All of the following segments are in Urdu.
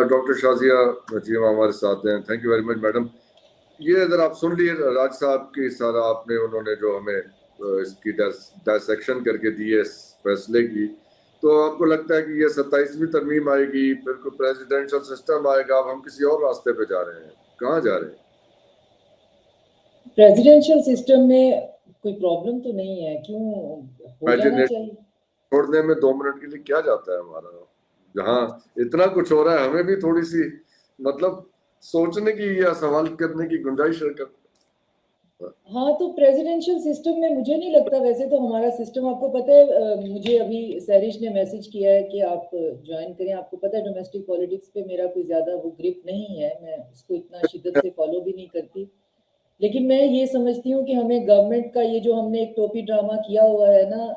ڈاکٹر شازیہ نجیم ہمارے ساتھ ہیں. Thank you very much madam. یہ اگر آپ سن لیے راج صاحب کی سارا آپ نے انہوں نے جو ہمیں اس کی ڈائسیکشن کر کے دی ہے اس فیصلے کی, تو آپ کو لگتا ہے کہ یہ 27ویں ترمیم آئے گی, پھر کوئی پریزیڈینشل سسٹم آئے گا, اب ہم کسی اور راستے پہ جا رہے ہیں, کہاں جا رہے ہیں؟ پریزیڈینشل سسٹم میں کوئی پرابلم تو نہیں ہے, کیوں ہو جانا چاہیے. چھوڑنے میں 2 منٹ کے لیے کیا جاتا ہے ہمارا, جہاں اتنا کچھ ہو رہا ہے ہمیں بھی تھوڑی سی مطلب سوچنے کی یا سوال کرنے کی گنجائش ہے. ہاں تو پریزیڈینشل سسٹم میں مجھے نہیں لگتا, ویسے تو ہمارا سسٹم آپ کو پتہ ہے, مجھے ابھی سیرش نے میسج کیا ہے کہ آپ جوائن کریں. آپ کو پتہ ہے ڈومیسٹک پالیٹکس پہ میرا کوئی زیادہ وہ گرپ نہیں ہے, میں اس کو اتنا شدت سے فالو بھی نہیں کرتی, لیکن میں یہ سمجھتی ہوں کہ ہمیں گورنمنٹ کا یہ جو ہم نے ایک ٹوپی ڈرامہ کیا ہوا ہے نا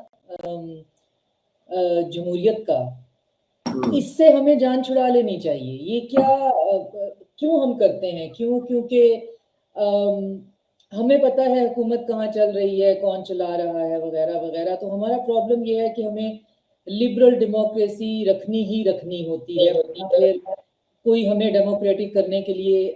جمہوریت کا, اس سے ہمیں جان چھڑا لینی چاہیے. یہ کیوں ہم کرتے ہیں, کیونکہ ہمیں پتہ ہے حکومت کہاں چل رہی ہے, کون چلا رہا ہے وغیرہ وغیرہ. تو ہمارا پرابلم یہ ہے کہ ہمیں لبرل ڈیموکریسی رکھنی ہوتی ہے, پھر کوئی ہمیں ڈیموکریٹک کرنے کے لیے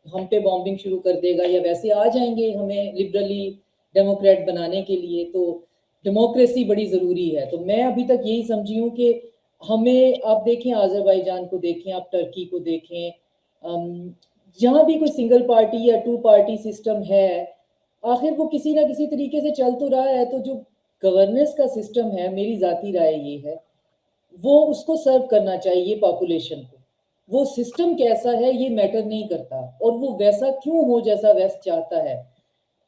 ہم پہ بامبنگ شروع کر دے گا, یا ویسے آ جائیں گے ہمیں لبرلی ڈیموکریٹ بنانے کے لیے. تو ڈیموکریسی بڑی ضروری ہے. تو میں ابھی تک یہی سمجھی ہوں کہ ہمیں, آپ دیکھیں آذربائیجان کو دیکھیں, آپ ترکی کو دیکھیں, جہاں بھی کوئی سنگل پارٹی یا 2 پارٹی سسٹم ہے, آخر وہ کسی نہ کسی طریقے سے چل تو رہا ہے. تو جو گورننس کا سسٹم ہے, میری ذاتی رائے یہ ہے, وہ اس کو سرو کرنا چاہیے پاپولیشن کو. وہ سسٹم کیسا ہے یہ میٹر نہیں کرتا, اور وہ ویسا کیوں ہو جیسا ویسٹ چاہتا ہے.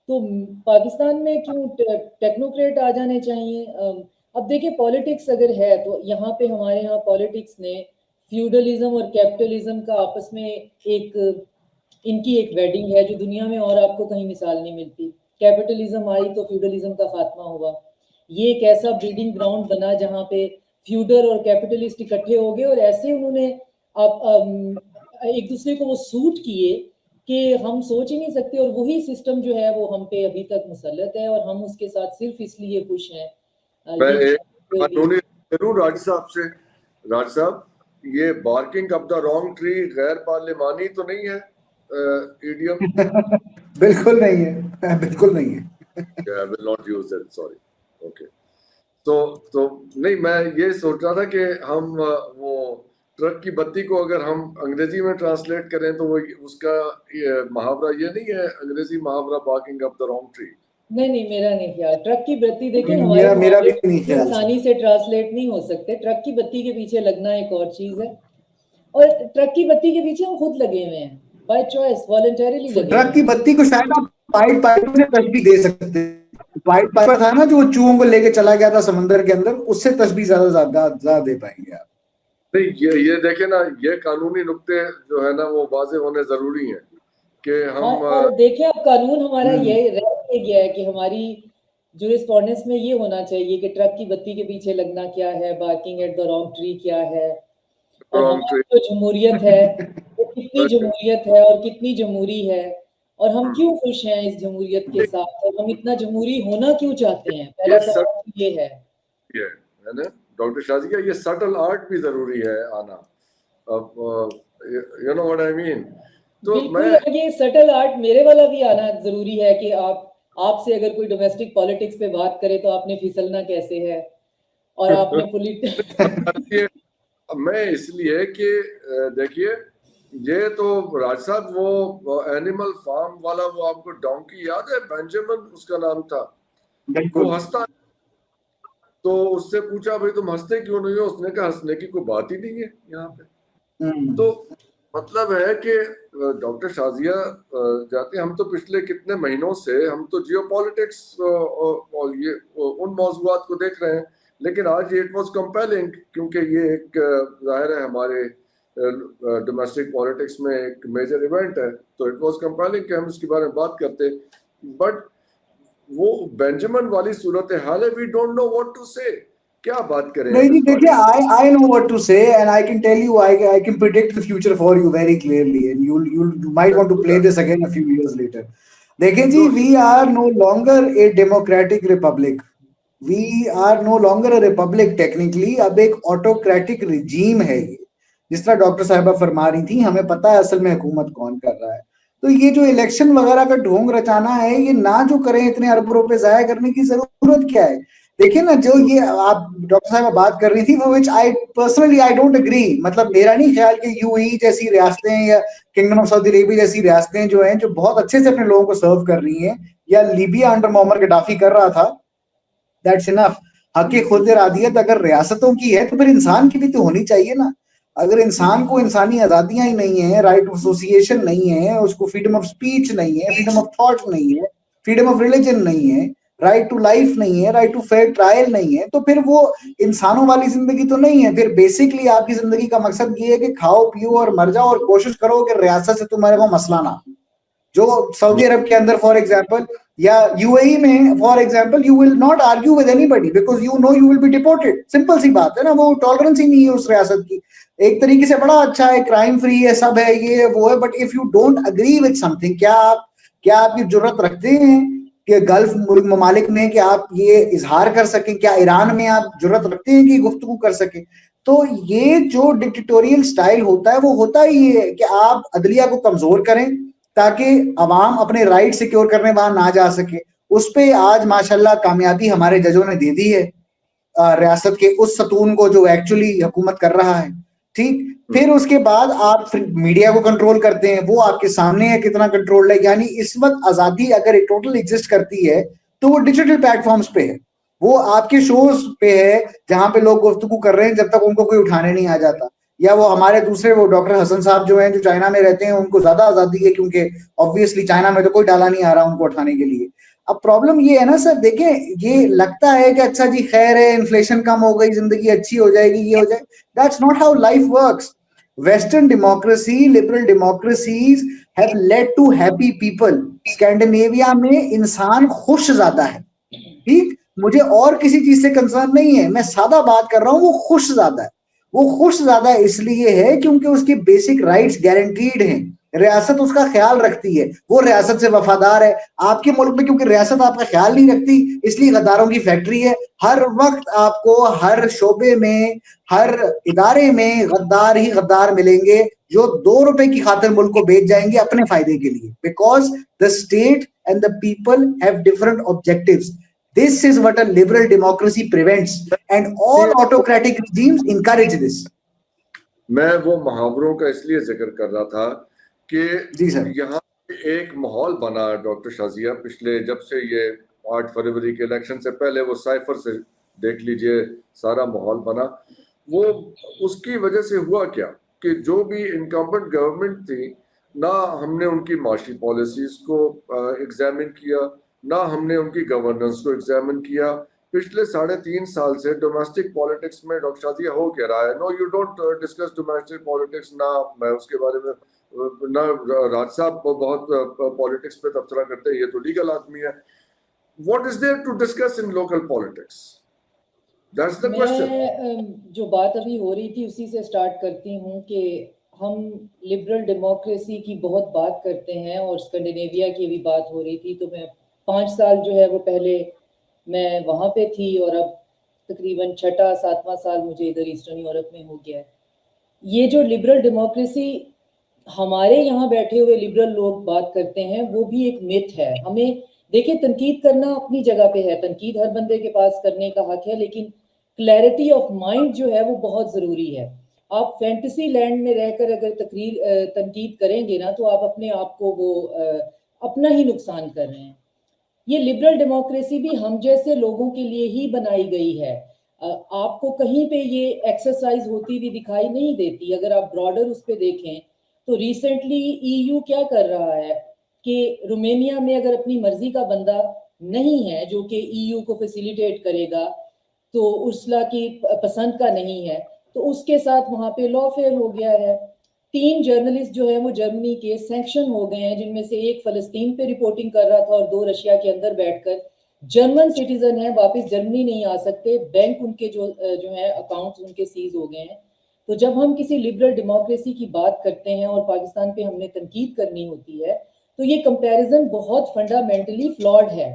تو پاکستان میں کیوں ٹیکنوکریٹ آ جانے چاہیے. اب دیکھیں پالیٹکس اگر ہے تو یہاں پہ ہمارے یہاں پالیٹکس نے فیوڈلزم اور کیپٹلزم کا آپس میں ان کی ایک ویڈنگ ہے جو دنیا میں اور آپ کو کہیں مثال نہیں ملتی. کیپٹلزم آئی تو فیوڈلزم کا خاتمہ ہوا. یہ ایک ایسا بریڈنگ گراؤنڈ بنا جہاں پہ فیوڈل اور کیپٹلسٹ اکٹھے ہو گئے, اور ایسے انہوں نے ایک دوسرے کو وہ سوٹ کیے کہ ہم سوچ ہی نہیں سکتے. اور وہی سسٹم جو ہے وہ ہم پہ ابھی تک مسلط ہے, اور ہم اس کے ساتھ صرف اس لیے خوش ہیں. ضرور راج صاحب سے, راج صاحب یہ بارکنگ اپ دا رانگ ٹری غیر پارلیمانی تو نہیں ہے ایڈیم؟ بالکل نہیں ہے, بالکل نہیں ہے. I will not use that, sorry. Okay. تو نہیں, میں یہ سوچ رہا تھا کہ ہم وہ ٹرک کی بتی کو اگر ہم انگریزی میں ٹرانسلیٹ کریں تو وہ اس کا محاورہ یہ نہیں ہے انگریزی محاورہ بارکنگ اپ دا رانگ ٹری؟ نہیں, میرا نہیں خیال. ٹرک کی بتی دیکھیں ہمارے میرا بھی نہیں خیال آسانی سے ٹرانسلیٹ نہیں ہو سکتے. ٹرک کی بتی کے پیچھے لگنا ایک اور چیز ہے, اور ٹرک کی بتی کے پیچھے ہم خود لگے ہوئے ہیں بائی چوائس, والنٹریلی لگے. ٹرک کی بتی کو شاید آپ پائپ سے تشبیہ دے سکتے ہیں. پائپ تھا نا جو چوہوں کو لے کے چلا گیا تھا سمندر کے اندر, اس سے تشبیہ زیادہ دے پائیں گے آپ. نہیں, یہ دیکھیں نا, یہ قانونی نقطے جو ہے نا وہ واضح ہونے ضروری ہیں کہ ہم اور دیکھیں اب قانون ہمارا یہ رہ گیا ہے کہ ہماری جورسپروڈنس میں یہ ہونا چاہیے کہ ٹرک کی بتی کے پیچھے لگنا کیا ہے, barking at the wrong tree کیا ہے, اور ہماری جو جمہوریت ہے وہ کتنی جمہوریت ہے اور کتنی جمہوری ہے, اور ہم کیوں خوش ہیں اس جمہوریت کے ساتھ, اور ہم اتنا جمہوری ہونا کیوں چاہتے ہیں. پہلا سوال یہ ہے نا ڈاکٹر شازیہ, یہ سٹل آرٹ بھی ضروری ہے آنا. اب یو نو واٹ آئی مین. تو بالکل, یہ سٹل آرٹ میرے والا بھی آنا ضروری ہے کہ آپ سے اگر کوئی ڈومیسٹک پالیٹکس پہ بات کرے تو آپ نے پھسلنا کیسے ہے, اور آپ نے میں اس لیے کہ دیکھیے یہ تو راج صاحب وہ اینیمل فارم والا وہ آپ کو ڈونکی یاد ہے, بینجامن اس کا نام تھا, وہ ہنستا, تو اس سے پوچھا بھائی تم ہنستے کیوں نہیں ہو, اس نے کہا ہنسنے کی کوئی بات ہی نہیں ہے یہاں پہ. تو مطلب ہے کہ ڈاکٹر شازیہ جاتے, ہم تو پچھلے کتنے مہینوں سے ہم تو جیو پالیٹکس اور یہ ان موضوعات کو دیکھ رہے ہیں, لیکن آج اٹ واز کمپیلنگ کیونکہ یہ ایک ظاہر ہے ہمارے ڈومیسٹک پالیٹکس میں ایک میجر ایونٹ ہے, تو اٹ واز کمپیلنگ کہ ہم اس کے بارے میں بات کرتے. بٹ وہ بینجامن والی صورتحال ہے, we don't know what to say, کیا بات کریں. نہیں دیکھیے, I know what to say and I can tell you, I can predict the future for you very clearly and you might want to play this again a few years later. دیکھیں جی, we are no longer a democratic republic. We are no longer a republic technically. اب ایک autocratic regime ہے یہ, جس طرح ڈاکٹر صاحبہ فرما رہی تھی, ہمیں پتا ہے اصل میں حکومت کون کر رہا ہے. تو یہ جو الیکشن وغیرہ کا ڈھونگ رچانا ہے, یہ نہ جو کریں, اتنے ارب روپے ضائع کرنے کی ضرورت کیا ہے. دیکھیں نا, جو یہ آپ ڈاکٹر صاحبہ بات کر رہی تھی, وہ which I personally I don't agree, مطلب میرا نہیں خیال کہ یو اے ای جیسی ریاستیں یا کنگڈم آف سعودی عربیہ جیسی ریاستیں جو ہیں, جو بہت اچھے سے اپنے لوگوں کو سرو کر رہی ہیں, یا لیبیا انڈر معمر گڈافی کر رہا تھا, دیٹس انف. حق خود ارادیت اگر ریاستوں کی ہے تو پھر انسان کی بھی تو ہونی چاہیے نا. اگر انسان کو انسانی آزادیاں ہی نہیں ہیں, رائٹ آف ایسوسیشن نہیں ہے, اس کو فریڈم آف اسپیچ نہیں ہے, فریڈم آف تھاٹ نہیں ہے, فریڈم آف ریلیجن نہیں ہے, رائٹ ٹو لائف نہیں ہے, رائٹ ٹو فیئر ٹرائل نہیں ہے, تو پھر وہ انسانوں والی زندگی تو نہیں ہے. پھر بیسکلی آپ کی زندگی کا مقصد یہ ہے کہ کھاؤ پیو اور مر جاؤ, اور کوشش کرو کہ ریاست سے تمہارے کو مسئلہ نہ. جو سعودی عرب کے اندر فار ایگزامپل یا یو اے ای میں for example, you will not argue with anybody because you know you will be deported. Simple سی بات ہے نا, وہ ٹالرنس ہی نہیں ہے اس ریاست کی. ایک طریقے سے بڑا اچھا ہے, کرائم فری ہے, سب ہے, یہ وہ ہے, but if you don't agree with some thing, کیا آپ کی جرت رکھتے ہیں کہ گلف ممالک میں کہ آپ یہ اظہار کر سکیں؟ کیا ایران میں آپ جرت رکھتے ہیں کہ گفتگو کر سکیں؟ تو یہ جو ڈکٹیٹوریل سٹائل ہوتا ہے, وہ ہوتا ہی ہے کہ آپ عدلیہ کو کمزور کریں تاکہ عوام اپنے رائٹ سیکیور کرنے وہاں نہ جا سکے. اس پہ آج ماشاءاللہ کامیابی ہمارے ججوں نے دے دی ہے, ریاست کے اس ستون کو جو ایکچولی حکومت کر رہا ہے. ٹھیک, پھر اس کے بعد آپ میڈیا کو کنٹرول کرتے ہیں, وہ آپ کے سامنے ہے کتنا کنٹرول ہے. یعنی اس وقت آزادی اگر ایک ٹوٹل ایگزسٹ کرتی ہے تو وہ ڈیجیٹل پلیٹ فارمز پہ ہے, وہ آپ کے شوز پہ ہے جہاں پہ لوگ گفتگو کر رہے ہیں جب تک ان کو کوئی اٹھانے نہیں آ جاتا. یا وہ ہمارے دوسرے وہ ڈاکٹر حسن صاحب جو ہیں, جو چائنا میں رہتے ہیں, ان کو زیادہ آزادی ہے کیونکہ آبویسلی چائنا میں تو کوئی ڈالا نہیں آ رہا ان کو اٹھانے کے لیے. اب پرابلم یہ ہے نا سر, دیکھیں یہ لگتا ہے کہ اچھا جی خیر ہے, انفلیشن کم ہو گئی, زندگی اچھی ہو جائے گی, یہ ہو جائے. That's not how life works. Western democracy, liberal democracies have led to happy people. Scandinavia میں انسان خوش زیادہ ہے. ٹھیک, مجھے اور کسی چیز سے کنسرن نہیں ہے, میں سادہ بات کر رہا ہوں, وہ خوش زیادہ ہے. وہ خوش زیادہ اس لیے ہے کیونکہ اس کے بیسک رائٹس گارنٹیڈ ہیں, ریاست اس کا خیال رکھتی ہے, وہ ریاست سے وفادار ہے. آپ کے ملک میں کیونکہ ریاست آپ کا خیال نہیں رکھتی, اس لیے غداروں کی فیکٹری ہے. ہر وقت آپ کو ہر شعبے میں, ہر ادارے میں غدار ہی غدار ملیں گے جو 2 روپے کی خاطر ملک کو بیچ جائیں گے اپنے فائدے کے لیے. Because the state and the people have different objectives. This is what a liberal democracy prevents, and all autocratic regimes encourage this. میں وہ محاوروں کا اس لیے ذکر کر رہا تھا کہ جی سر, یہاں ایک ماحول بنا ڈاکٹر شازیہ, پچھلے جب سے یہ 8 فروری کے الیکشن سے پہلے وہ سائفر سے دیکھ لیجئے سارا ماحول بنا. وہ اس کی وجہ سے ہوا کیا کہ جو بھی انکمبنٹ گورنمنٹ تھی, نہ ہم نے ان کی معاشی پالیسیز کو ایگزامن کیا, نہ ہم نے ان کی گورننس کو ایگزامن کیا. پچھلے 3.5 سال سے ڈومیسٹک پالیٹکس میں ڈاکٹر شازیہ ہو کیا رہا ہے؟ No you don't discuss domestic politics. نہ میں اس کے بارے میں, نہ راج صاحب بہت پالیٹکس پہ تبصرہ کرتے ہیں, یہ تو لیگل آدمی ہے. What is there to discuss in local politics? That's the question. میں جو بات ابھی ہو رہی تھی اسی سے سٹارٹ کرتی ہوں کہ ہم لبرل ڈیموکریسی کی بہت بات کرتے ہیں, اور اسکینڈینیویا کی بھی بات ہو رہی تھی. تو میں 5 سال جو ہے وہ پہلے میں وہاں پہ تھی, اور اب تقریباً 6واں 7واں سال مجھے ادھر ایسٹرن یورپ میں ہو گیا ہے. یہ جو لبرل ڈیموکریسی ہمارے یہاں بیٹھے ہوئے لبرل لوگ بات کرتے ہیں, وہ بھی ایک مت ہے. ہمیں دیکھیں, تنقید کرنا اپنی جگہ پہ ہے, تنقید ہر بندے کے پاس کرنے کا حق ہے, لیکن کلیئرٹی آف مائنڈ جو ہے وہ بہت ضروری ہے. آپ فینٹیسی لینڈ میں رہ کر اگر تنقید کریں گے نا, تو آپ اپنے آپ کو وہ اپنا ہی نقصان کر رہے ہیں. یہ لبرل ڈیموکریسی بھی ہم جیسے لوگوں کے لیے ہی بنائی گئی ہے. آپ کو کہیں پہ یہ ایکسرسائز ہوتی بھی دکھائی نہیں دیتی. اگر آپ براڈر اس پہ دیکھیں تو ریسنٹلی ای یو کیا کر رہا ہے کہ رومینیا میں اگر اپنی مرضی کا بندہ نہیں ہے جو کہ ای یو کو فیسیلیٹیٹ کرے گا, تو ارسلا کی پسند کا نہیں ہے, تو اس کے ساتھ وہاں پہ لا فیل ہو گیا ہے. 3 جرنلسٹ جو ہیں وہ جرمنی کے سینکشن ہو گئے ہیں, جن میں سے ایک فلسطین پہ رپورٹنگ کر رہا تھا اور 2 رشیا کے اندر بیٹھ کر. جرمن سٹیزن ہیں, واپس جرمنی نہیں آ سکتے, بینک ان کے جو ہیں اکاؤنٹس ان کے سیز ہو گئے ہیں. تو جب ہم کسی لبرل ڈیموکریسی کی بات کرتے ہیں اور پاکستان پہ ہم نے تنقید کرنی ہوتی ہے, تو یہ کمپیریزن بہت فنڈامنٹلی فلاڈ ہے.